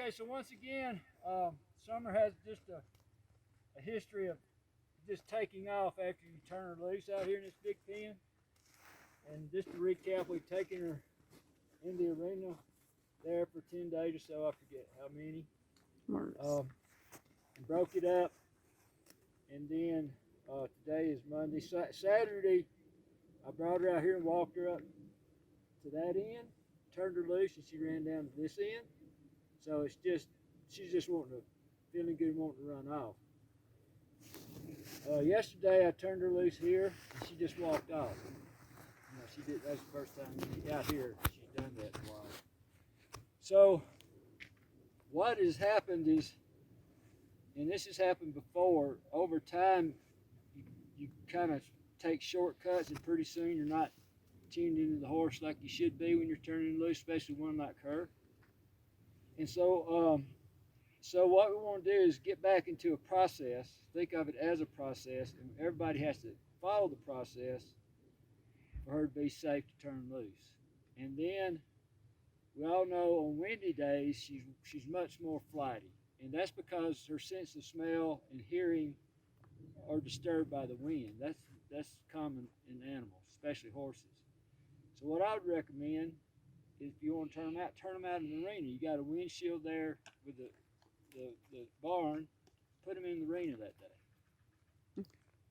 Okay, so once again, Summer has just a history of just taking off after you turn her loose out here in this big pen. And just to recap, we've taken her in the arena there for 10 days or so, I forget how many. And broke it up. And then today is Monday. Saturday, I brought her out here and walked her up to that end, turned her loose, and she ran down to this end. So it's just, she's just feeling good, wanting to run off. Yesterday I turned her loose here, and she just walked off. You know, she did. That's the first time out here she's done that in a while. So what has happened is, and this has happened before, over time you kind of take shortcuts, and pretty soon you're not tuned into the horse like you should be when you're turning loose, especially one like her. And so, so what we want to do is get back into a process. Think of it as a process, and everybody has to follow the process for her to be safe to turn loose. And then we all know on windy days she's much more flighty, and that's because her sense of smell and hearing are disturbed by the wind. That's common in animals, especially horses. So what I would recommend is, if you want to turn them out in the arena. You got a windshield there with the barn. Put them in the arena that day.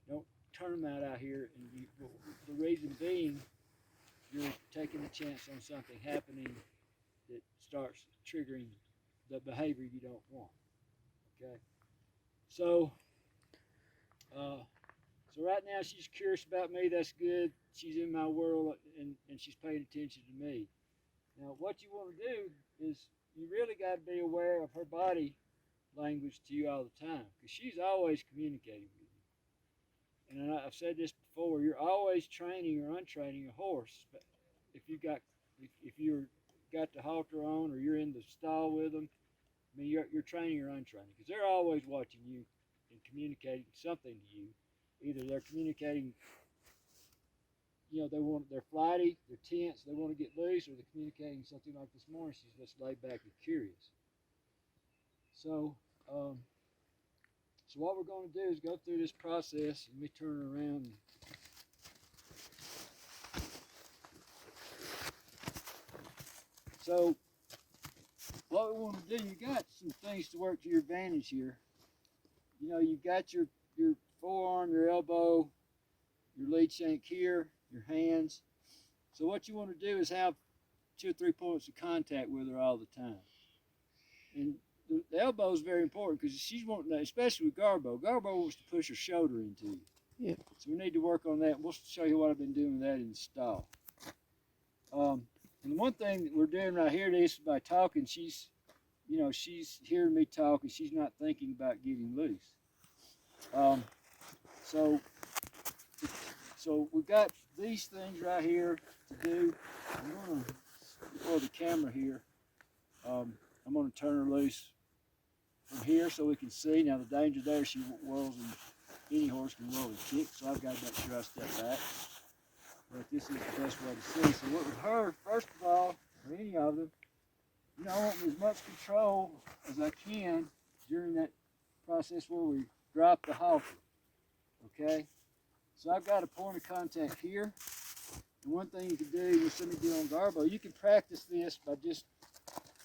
Don't turn them out here. And the reason being, you're taking a chance on something happening that starts triggering the behavior you don't want. Okay. So, so right now she's curious about me. That's good. She's in my world, and she's paying attention to me. Now, what you want to do is, you really got to be aware of her body language to you all the time, because she's always communicating with you. And I've said this before, you're always training or untraining a horse. If you've got the halter on, or you're in the stall with them, I mean, you're training or untraining, because they're always watching you and communicating something to you. Either they're communicating, you know, they're flighty, they're tense, they want to get loose, or they're communicating something like this morning. She's just laid back and curious. So, so what we're going to do is go through this process. Let me turn her around. So, what we want to do, you got some things to work to your advantage here. You know, you've got your forearm, your elbow, your lead shank here, your hands. So what you want to do is have 2 or 3 points of contact with her all the time. And the elbow is very important, because she's wanting that, especially with Garbo. Garbo wants to push her shoulder into you. Yeah. So we need to work on that. We'll show you what I've been doing with that in the stall. And one thing that we're doing right here is, by talking, she's hearing me talk, and she's not thinking about getting loose. So we've got these things right here to do. I'm going to, before the camera here, I'm going to turn her loose from here so we can see. Now the danger there, she whirls, and any horse can whirl and kick, so I've got to make sure I step back. But this is the best way to see. So with her, first of all, or any of them, you know, I want as much control as I can during that process where we drop the halter. Okay? So I've got a point of contact here. And one thing you can do with somebody do on Garbo, you can practice this by just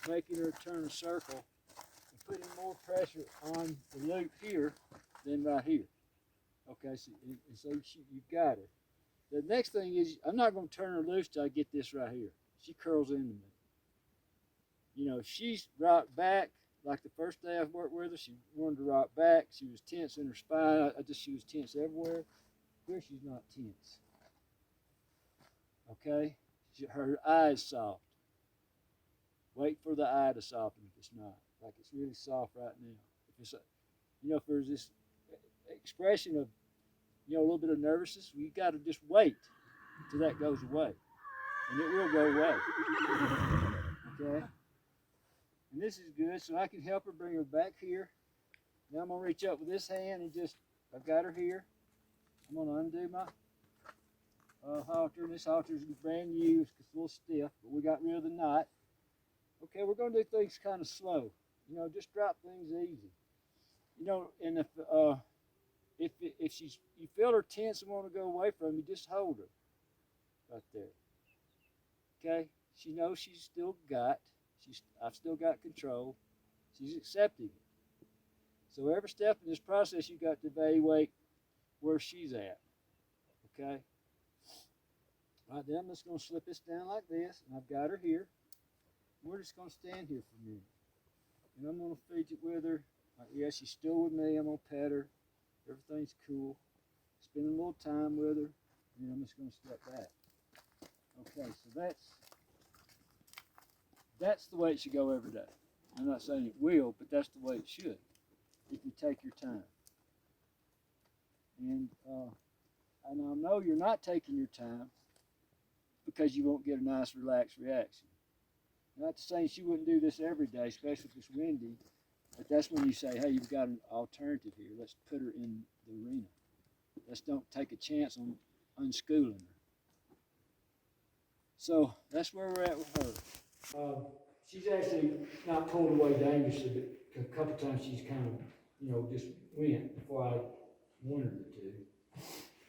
making her turn a circle and putting more pressure on the loop here than right here. Okay, so you've got her. The next thing is, I'm not going to turn her loose till I get this right here. She curls into me. You know, if she's rocked back, like the first day I worked with her, she wanted to rock back. She was tense in her spine. She was tense everywhere. Here she's not tense. Okay? Her eye is soft. Wait for the eye to soften if it's not. Like it's really soft right now. If it's, if there's this expression of, a little bit of nervousness, you got to just wait until that goes away. And it will go away. Okay? And this is good, so I can help her bring her back here. Now I'm going to reach up with this hand and I've got her here. I'm going to undo my halter. This halter is brand new. It's a little stiff, but we got rid of the knot. Okay, we're going to do things kind of slow. You know, just drop things easy. You know, and if you feel her tense and want to go away from you, just hold her right there. Okay? She knows I've still got control. She's accepting it. So every step in this process, you got to evaluate where she's at. Okay? All right, then I'm just going to slip this down like this, and I've got her here. We're just going to stand here for a minute. And I'm going to fidget with her. Yeah, she's still with me. I'm going to pet her. Everything's cool. Spend a little time with her. And I'm just going to step back. Okay, so that's the way it should go every day. I'm not saying it will, but that's the way it should if you take your time. And I know you're not taking your time because you won't get a nice, relaxed reaction. Not to say she wouldn't do this every day, especially if it's windy, but that's when you say, hey, you've got an alternative here. Let's put her in the arena. Let's don't take a chance on unschooling her. So that's where we're at with her. She's actually not pulled away dangerously, but a couple times she's kind of, just went before I wanted her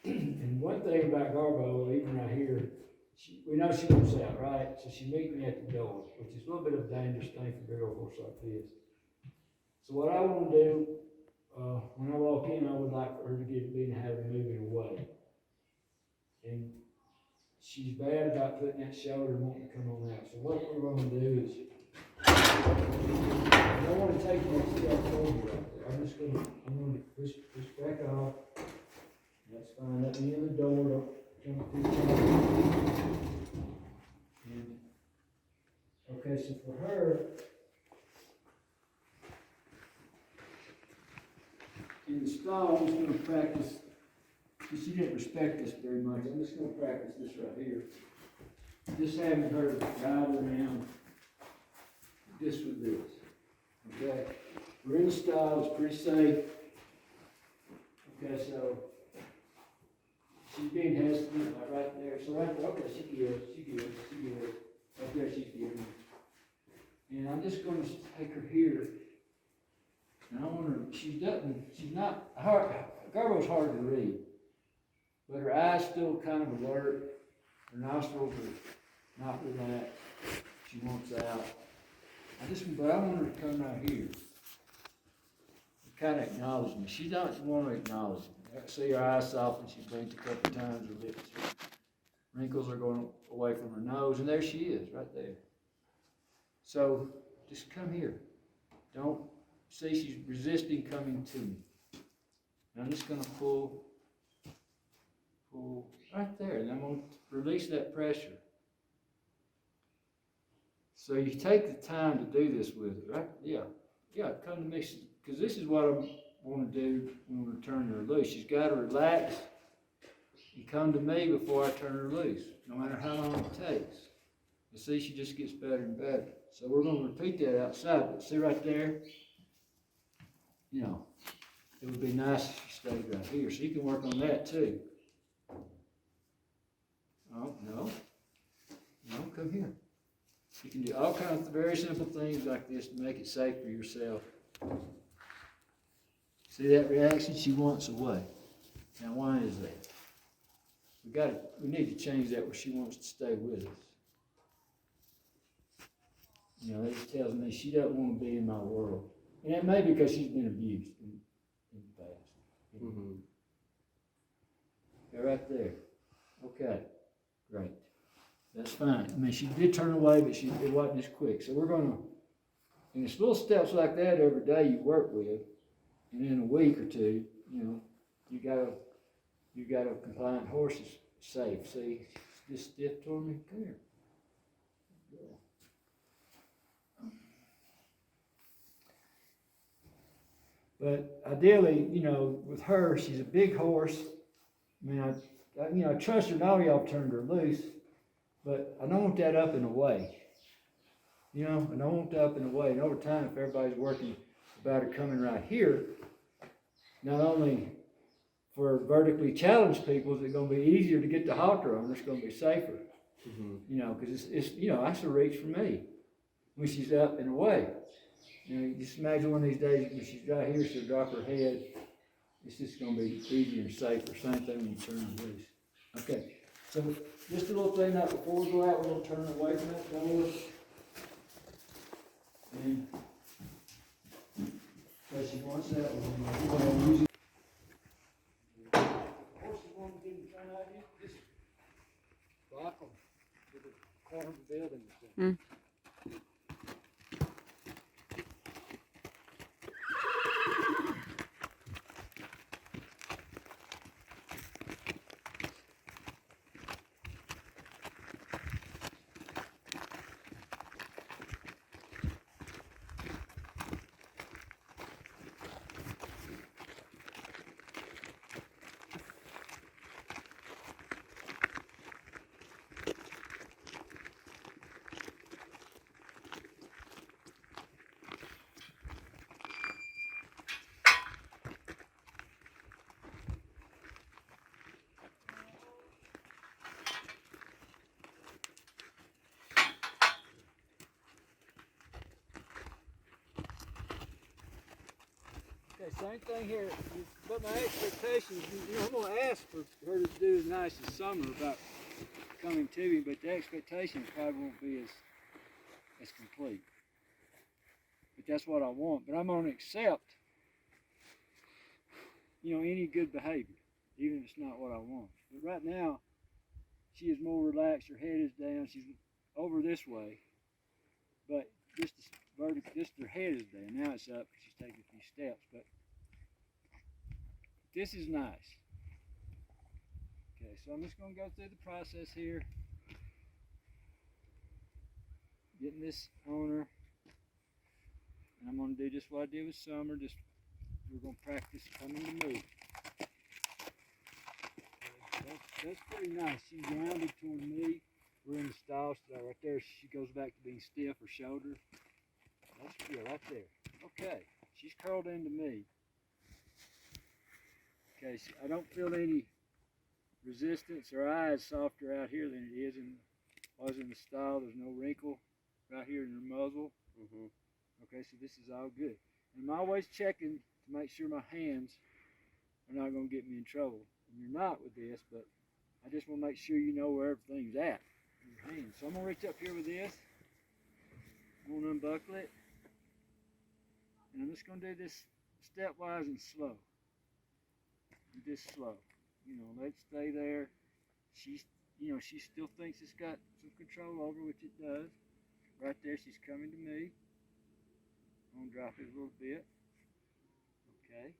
to. And one thing about Garbo, even right here, we know she wants out, right? So she meet me at the door, which is a little bit of a dangerous thing for a big old horse like this. So what I want to do, when I walk in, I would like for her to get me to have her moving away. And she's bad about putting that shoulder and wanting to come on out. So what we're going to do is, I don't want to take that step forward right there. I'm going to push back off. That's fine. Let me in the door. Don't come through the top. And okay, so for her, in the stall, I'm just going to practice. She didn't respect this very much. I'm just going to practice this right here. Just having her ride around this with this. Okay? We're in the stall. It's pretty safe. Okay, so she's being hesitant right there. So right there, okay, she gives. Right there, she's giving. And I'm just going to take her here. And I want her, she's not hard, Garbo's hard to read. But her eyes still kind of alert. Her nostrils are not relaxed. She wants out. But I want her to come right here. Kind of acknowledge me. She doesn't want to acknowledge me. I see her eyes soften. She blinked a couple times. Her lips, wrinkles are going away from her nose, and there she is, right there. So just come here. Don't see she's resisting coming to me. And I'm just going to pull right there, and I'm going to release that pressure. So you take the time to do this with her, right? Yeah, come to me, because this is what I want to do when we turn her loose. She's got to relax and come to me before I turn her loose, no matter how long it takes. You see, she just gets better and better. So we're going to repeat that outside, but see right there? It would be nice if she stayed right here. So you can work on that too. Oh, no, come here. You can do all kinds of very simple things like this to make it safe for yourself. See that reaction? She wants away. Now, why is that? We need to change that where she wants to stay with us. That tells me she doesn't want to be in my world. And it may be because she's been abused in the past. Mm-hmm. Okay, right there. Okay, great. That's fine. I mean, she did turn away, but it wasn't as quick. So we're going to, and it's little steps like that every day you work with, and in a week or two, you got a compliant horse that's safe. See, she's just stiff toward me. Come here. But ideally, with her, she's a big horse. I mean, I trust her. Now y'all turned her loose, but I don't want that up and away. I don't want that up and away. And over time, if everybody's working about her coming right here, not only for vertically challenged people, is it going to be easier to get the halter on? It's going to be safer. Mm-hmm. Because it's that's a reach for me when she's up and away. You know, just imagine one of these days when she's right here, she'll drop her head. It's just going to be easier and safer. Same thing when you turn her loose. Okay, so just a little thing that before we go out, we're going to turn away from that door. And so she wants that one. We're going to use it. Horses want to get in front of you, just block them to the corner of the building. Mm. Okay, same thing here. But my expectations, I'm going to ask for her to do as nice as Summer about coming to me, but the expectations probably won't be as complete. But that's what I want. But I'm going to accept, any good behavior, even if it's not what I want. But right now, she is more relaxed. Her head is down. She's over this way, but just her head is down. Now it's up. She's taking a few steps, but this is nice. Okay, so I'm just going to go through the process here, getting this on her, and I'm going to do just what I did with Summer. We're going to practice coming to move. That's pretty nice. She's rounded toward me. We're in the stall, so right there she goes back to being stiff, her shoulder. That's good, right there. Okay, she's curled into me. Okay, so I don't feel any resistance. Her eye is softer out here than it was in the stall. There's no wrinkle right here in her muzzle. Mm-hmm. Okay, so this is all good. And I'm always checking to make sure my hands are not going to get me in trouble. And you're not with this, but I just want to make sure you know where everything's at in your hands. So I'm going to reach up here with this. I'm going to unbuckle it. And I'm just going to do this stepwise and slow. Just slow. Let it stay there. She still thinks it's got some control over, which it does. Right there, she's coming to me. I'm going to drop it a little bit. Okay.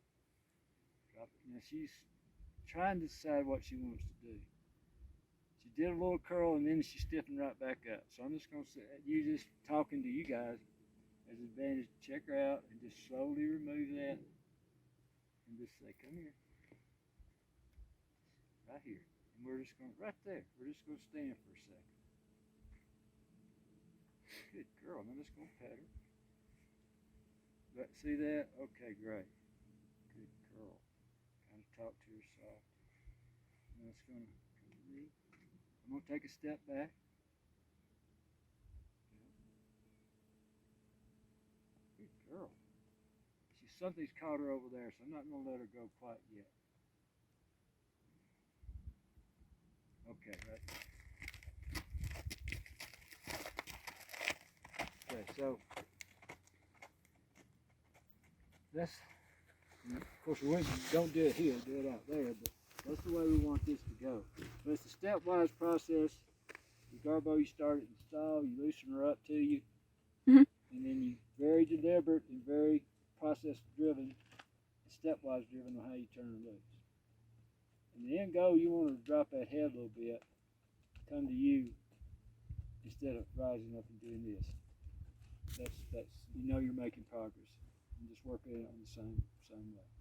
Drop it. Now she's trying to decide what she wants to do. She did a little curl and then she stiffened right back up. So I'm just going to use this talking to you guys as an advantage to check her out and just slowly remove that and just say, come here. Right here. And we're just going, right there. We're just going to stand for a second. Good girl. I'm just going to pet her. See that? Okay, great. Good girl. Kind of talk to her soft. Now it's going to come to me. I'm going to take a step back. Good girl. Something's caught her over there, so I'm not going to let her go quite yet. Okay, right. Okay, so that's, of course, we don't do it here, do it out there, but that's the way we want this to go. But it's a stepwise process. You garbo, you start it in stall, you loosen her up to you, and then you very deliberate and very process driven, stepwise driven on how you turn her loose. In the end goal, you want her to drop that head a little bit, come to you instead of rising up and doing this. That's you're making progress, and just work at it on the same way.